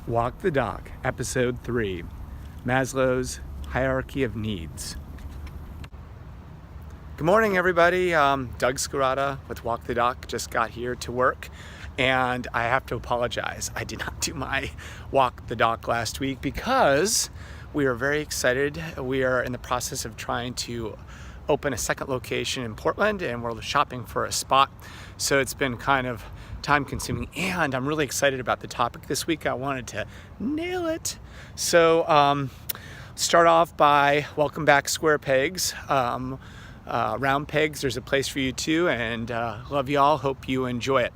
Walk the Dock, Episode 3, Maslow's Hierarchy of Needs. Good morning, everybody. Doug Scarata with Walk the Dock just got here to work, and I have to apologize. I did not do my Walk the Dock last week because we are very excited. We are in the process of trying to open a second location in Portland, and we're shopping for a spot. So it's been kind of time consuming, and I'm really excited about the topic this week. I wanted to nail it. So start off by welcome back Square Pegs. Round pegs, there's a place for you too, and love y'all, hope you enjoy it.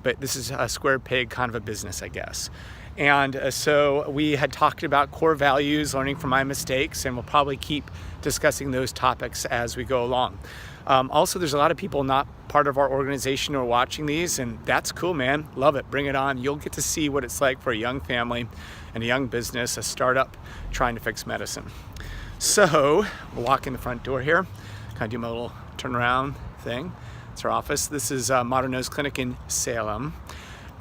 But this is a square peg kind of a business, I guess. And so we had talked about core values, learning from my mistakes, and we'll probably keep discussing those topics as we go along. Also, there's a lot of people not part of our organization who are watching these, and that's cool, man. Love it. Bring it on. You'll get to see what it's like for a young family and a young business, a startup trying to fix medicine. So we'll walk in the front door here, kind of do my little turnaround thing. It's our office. This is Modern Nose Clinic in Salem.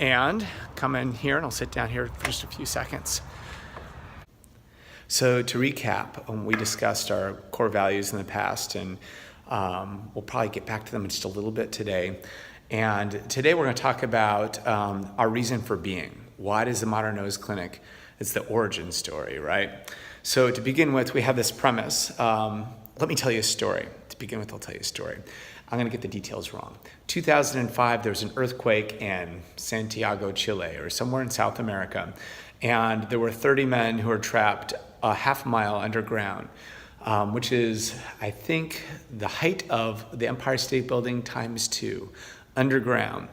And come in here, and I'll sit down here for just a few seconds. So to recap, we discussed our core values in the past, and we'll probably get back to them in just a little bit today. And today we're going to talk about our reason for being. Why does the Modern Nose Clinic? It's the origin story, right? So to begin with, we have this premise. Let me tell you a story. To begin with, I'll tell you a story. I'm going to get the details wrong. 2005, there was an earthquake in Santiago, Chile, or somewhere in South America. And there were 30 men who were trapped a half mile underground, which is, I think, the height of the Empire State Building times 2, underground.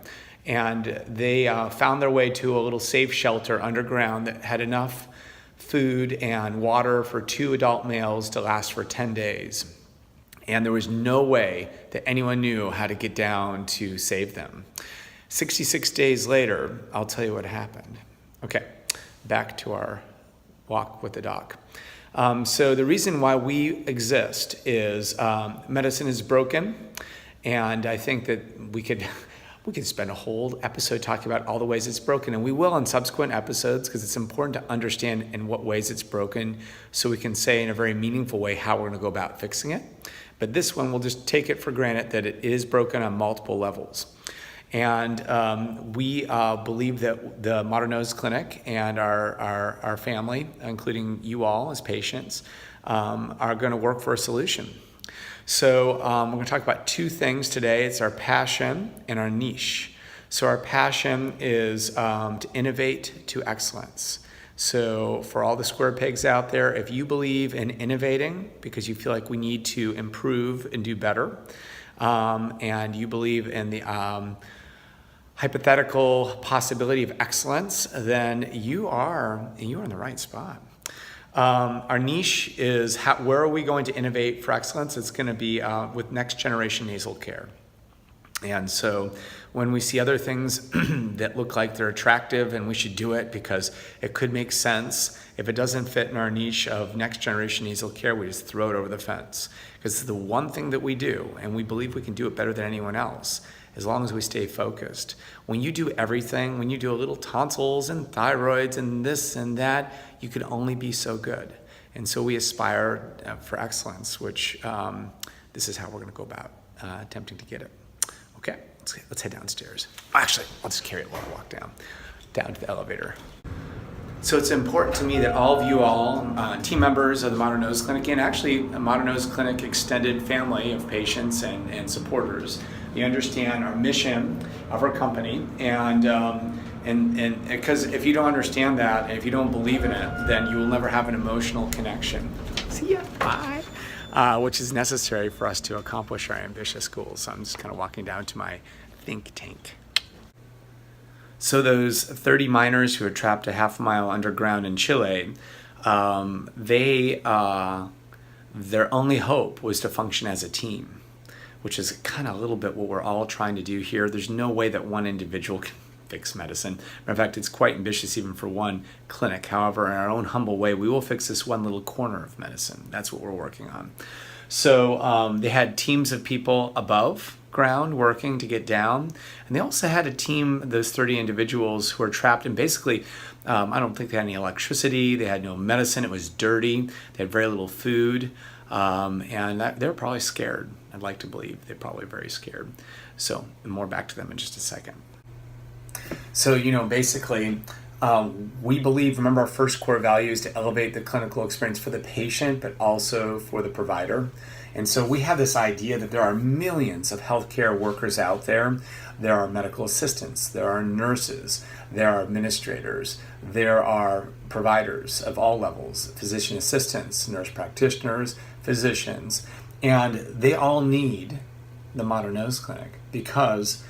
And they found their way to a little safe shelter underground that had enough food and water for 2 adult males to last for 10 days. And there was no way that anyone knew how to get down to save them. 66 days later, I'll tell you what happened. Okay, back to our walk with the doc. So the reason why we exist is medicine is broken, and I think that we could spend a whole episode talking about all the ways it's broken, and we will in subsequent episodes because it's important to understand in what ways it's broken so we can say in a very meaningful way how we're going to go about fixing it. But this one, we'll just take it for granted that it is broken on multiple levels. And we believe that the Modern Nose Clinic and our family, including you all as patients, are going to work for a solution. So we're going to talk about 2 things today. It's our passion and our niche. So our passion is to innovate to excellence. So for all the square pegs out there, if you believe in innovating because you feel like we need to improve and do better, and you believe in the hypothetical possibility of excellence, then you are in the right spot. Our niche is where are we going to innovate for excellence? It's going to be with next generation nasal care. And so when we see other things that look like they're attractive and we should do it because it could make sense, if it doesn't fit in our niche of next generation nasal care, we just throw it over the fence. Because it's the one thing that we do, and we believe we can do it better than anyone else, as long as we stay focused. When you do everything, when you do a little tonsils and thyroids and this and that, you can only be so good. And so we aspire for excellence, which this is how we're going to go about attempting to get it. Okay, let's head downstairs. Actually, I'll just carry it while I walk down to the elevator. So it's important to me that all of you team members of the Modern Nose Clinic, and actually a Modern Nose Clinic extended family of patients and supporters, you understand our mission of our company, and because if you don't understand that, if you don't believe in it, then you will never have an emotional connection. See ya, bye. Which is necessary for us to accomplish our ambitious goals. So I'm just kind of walking down to my think tank. So those 30 miners who are trapped a half mile underground in Chile, their only hope was to function as a team, which is kind of a little bit what we're all trying to do here. There's no way that one individual can fix medicine. Matter of fact, it's quite ambitious even for one clinic. However, in our own humble way, we will fix this one little corner of medicine. That's what we're working on. So they had teams of people above ground working to get down. And they also had a team, those 30 individuals who were trapped in basically, I don't think they had any electricity, they had no medicine, it was dirty, they had very little food, and they were probably scared. I'd like to believe they're probably very scared. So more back to them in just a second. So, basically, we believe, remember our first core value is to elevate the clinical experience for the patient, but also for the provider. And so we have this idea that there are millions of healthcare workers out there. There are medical assistants, there are nurses, there are administrators, there are providers of all levels, physician assistants, nurse practitioners, physicians, and they all need the Modern Nose Clinic because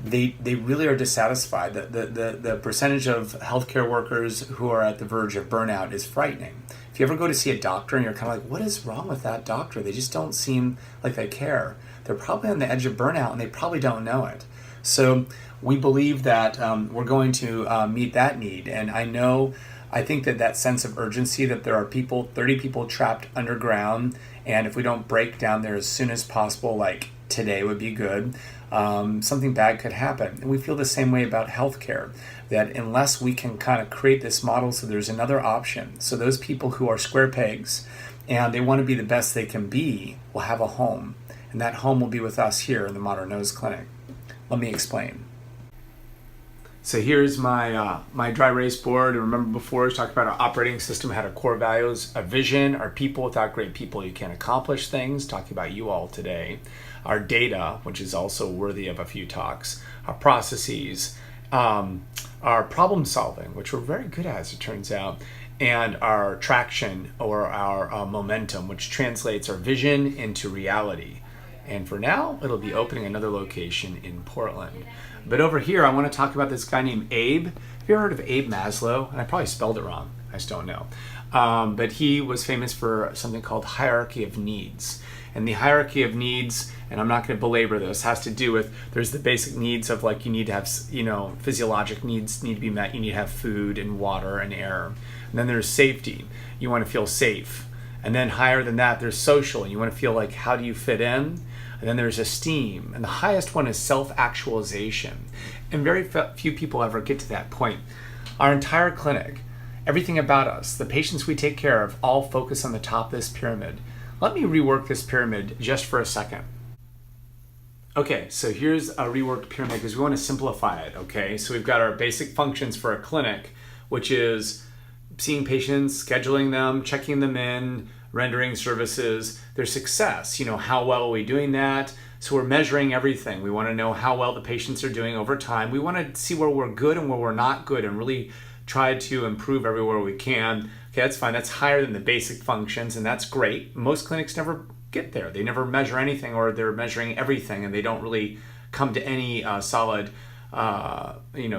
they really are dissatisfied. The percentage of healthcare workers who are at the verge of burnout is frightening. If you ever go to see a doctor and you're kind of like, what is wrong with that doctor? They just don't seem like they care. They're probably on the edge of burnout and they probably don't know it. So we believe that we're going to meet that need. And I think that sense of urgency that there are 30 people trapped underground, and if we don't break down there as soon as possible, like today would be good, something bad could happen. And we feel the same way about healthcare, that unless we can kind of create this model so there's another option, so those people who are square pegs and they want to be the best they can be will have a home, and that home will be with us here in the Modern Nose Clinic. Let me explain. So here's my dry erase board. And remember before I talked about our operating system had our core values, our vision, our people. Without great people, you can't accomplish things. Talking about you all today. Our data, which is also worthy of a few talks. Our processes, our problem solving, which we're very good at as it turns out. And our traction or our momentum, which translates our vision into reality. And for now, it'll be opening another location in Portland. But over here, I want to talk about this guy named Abe. Have you ever heard of Abe Maslow? And I probably spelled it wrong. I just don't know. But he was famous for something called hierarchy of needs. And the hierarchy of needs, and I'm not going to belabor this, has to do with, there's the basic needs of like you need to have, physiologic needs need to be met. You need to have food and water and air. And then there's safety. You want to feel safe. And then higher than that, there's social. And you want to feel like, how do you fit in? And then there's esteem. And the highest one is self-actualization. And very few people ever get to that point. Our entire clinic, everything about us, the patients we take care of, all focus on the top of this pyramid. Let me rework this pyramid just for a second. Okay, so here's a reworked pyramid because we want to simplify it, okay? So we've got our basic functions for a clinic, which is seeing patients, scheduling them, checking them in, rendering services, their success. How well are we doing that? So we're measuring everything. We want to know how well the patients are doing over time. We want to see where we're good and where we're not good and really try to improve everywhere we can. Okay, that's fine. That's higher than the basic functions, and that's great. Most clinics never get there. They never measure anything, or they're measuring everything and they don't really come to any solid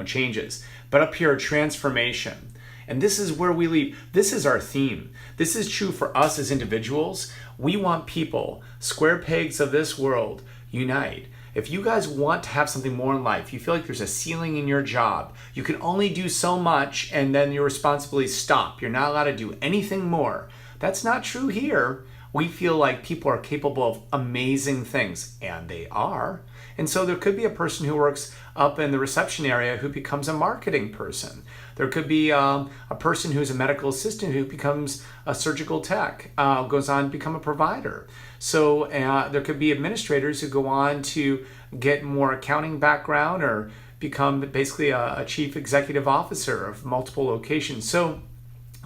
changes. But up here, transformation. And this is where we leave. This is our theme. This is true for us as individuals. We want people, square pegs of this world, unite. If you guys want to have something more in life, you feel like there's a ceiling in your job, you can only do so much and then your responsibilities stop. You're not allowed to do anything more. That's not true here. We feel like people are capable of amazing things, and they are. And so there could be a person who works up in the reception area who becomes a marketing person. There could be a person who's a medical assistant who becomes a surgical tech, goes on to become a provider. So there could be administrators who go on to get more accounting background or become basically a chief executive officer of multiple locations. So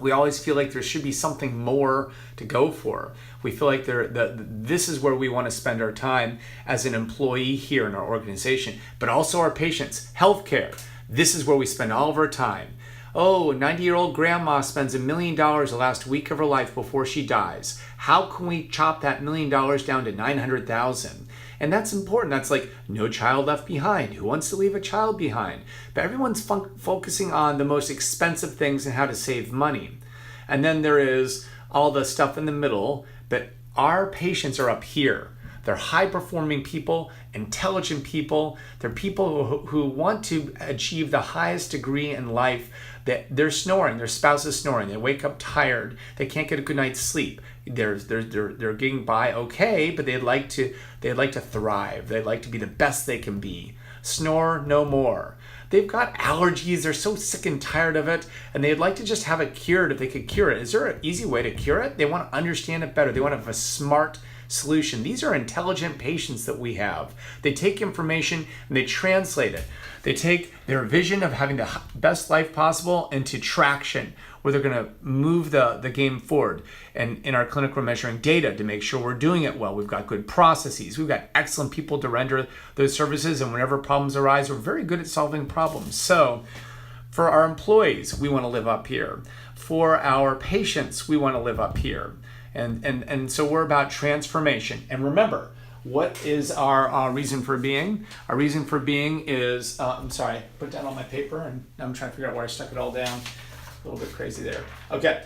we always feel like there should be something more to go for. We feel like this is where we want to spend our time as an employee here in our organization, but also our patients. Healthcare, this is where we spend all of our time. Oh, 90-year-old grandma spends $1 million the last week of her life before she dies. How can we chop that $1 million down to $900,000? And that's important. That's like no child left behind. Who wants to leave a child behind? But everyone's focusing on the most expensive things and how to save money. And then there is all the stuff in the middle, but our patients are up here. They're high-performing people, intelligent people. They're people who want to achieve the highest degree in life. That they're snoring, their spouse is snoring, they wake up tired, they can't get a good night's sleep. They're getting by okay, but they'd like to thrive. They'd like to be the best they can be. Snore no more. They've got allergies, they're so sick and tired of it, and they'd like to just have it cured if they could cure it. Is there an easy way to cure it? They want to understand it better. They want to have a smart solution. These are intelligent patients that we have. They take information and they translate it. They take their vision of having the best life possible into traction, where they're going to move the game forward. And in our clinic, we're measuring data to make sure we're doing it well. We've got good processes. We've got excellent people to render those services. And whenever problems arise, we're very good at solving problems. So for our employees, we want to live up here. For our patients, we want to live up here. And so we're about transformation. And remember, what is our reason for being? Our reason for being is, I'm sorry, I put down all my paper and I'm trying to figure out where I stuck it all down. A little bit crazy there. Okay,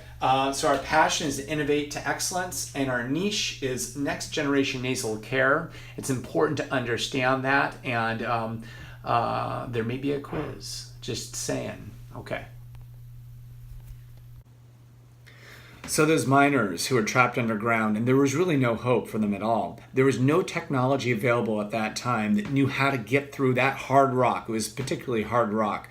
so our passion is to innovate to excellence, and our niche is next generation nasal care. It's important to understand that, and there may be a quiz, just saying. Okay. So those miners who were trapped underground, and there was really no hope for them at all. There was no technology available at that time that knew how to get through that hard rock. It was particularly hard rock.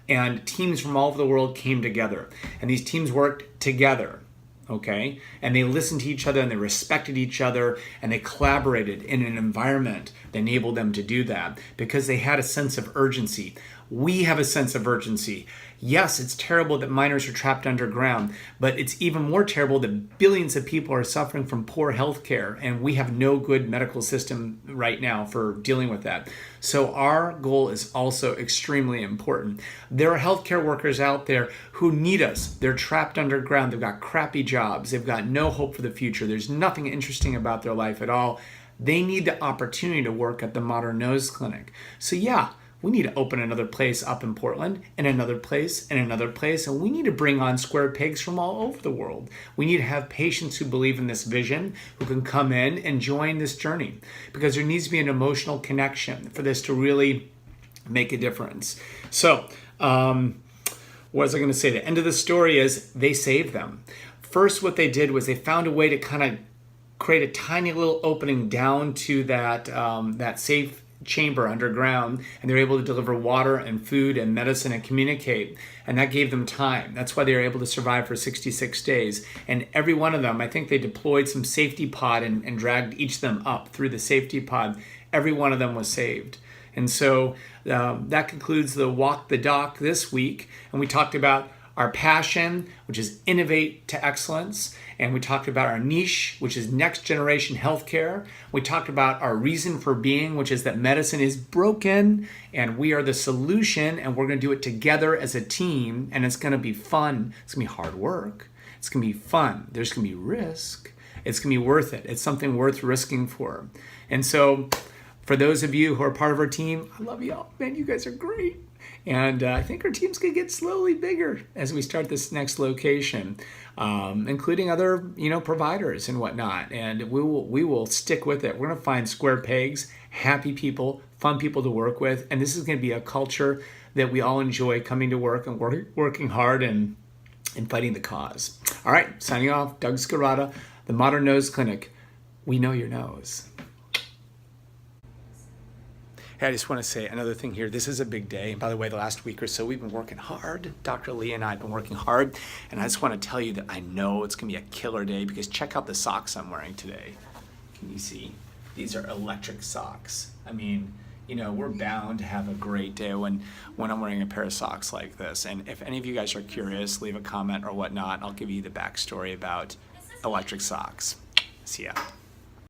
And teams from all over the world came together. And these teams worked together, okay? And they listened to each other and they respected each other and they collaborated in an environment that enabled them to do that because they had a sense of urgency. We have a sense of urgency. Yes, it's terrible that miners are trapped underground, but it's even more terrible that billions of people are suffering from poor health care, and we have no good medical system right now for dealing with that. So our goal is also extremely important. There are healthcare workers out there who need us. They're trapped underground. They've got crappy jobs. They've got no hope for the future. There's nothing interesting about their life at all. They need the opportunity to work at the Modern Nose Clinic. So yeah, we need to open another place up in Portland, and another place, and another place, and we need to bring on square pegs from all over the world. We need to have patients who believe in this vision, who can come in and join this journey, because there needs to be an emotional connection for this to really make a difference. So, what was I going to say? The end of the story is they saved them. First, what they did was they found a way to kind of create a tiny little opening down to that safe chamber underground, and they were able to deliver water and food and medicine and communicate, and that gave them time. That's why they were able to survive for 66 days. And every one of them, I think they deployed some safety pod and dragged each of them up through the safety pod. Every one of them was saved. And so that concludes the Walk the Dock this week, and we talked about our passion, which is innovate to excellence. And we talked about our niche, which is next generation healthcare. We talked about our reason for being, which is that medicine is broken and we are the solution, and we're going to do it together as a team, and it's going to be fun. It's going to be hard work. It's going to be fun. There's going to be risk. It's going to be worth it. It's something worth risking for. And so for those of you who are part of our team, I love y'all. Man, you guys are great. And I think our team's going to get slowly bigger as we start this next location, including other, providers and whatnot. And we will stick with it. We're going to find square pegs, happy people, fun people to work with. And this is going to be a culture that we all enjoy coming to work and working hard and fighting the cause. All right, signing off, Doug Scarata, the Modern Nose Clinic. We know your nose. Hey, I just want to say another thing here. This is a big day. And by the way, the last week or so, we've been working hard. Dr. Lee and I have been working hard. And I just want to tell you that I know it's going to be a killer day, because check out the socks I'm wearing today. Can you see? These are electric socks. I mean, we're bound to have a great day when I'm wearing a pair of socks like this. And if any of you guys are curious, leave a comment or whatnot. I'll give you the backstory about electric socks. See ya.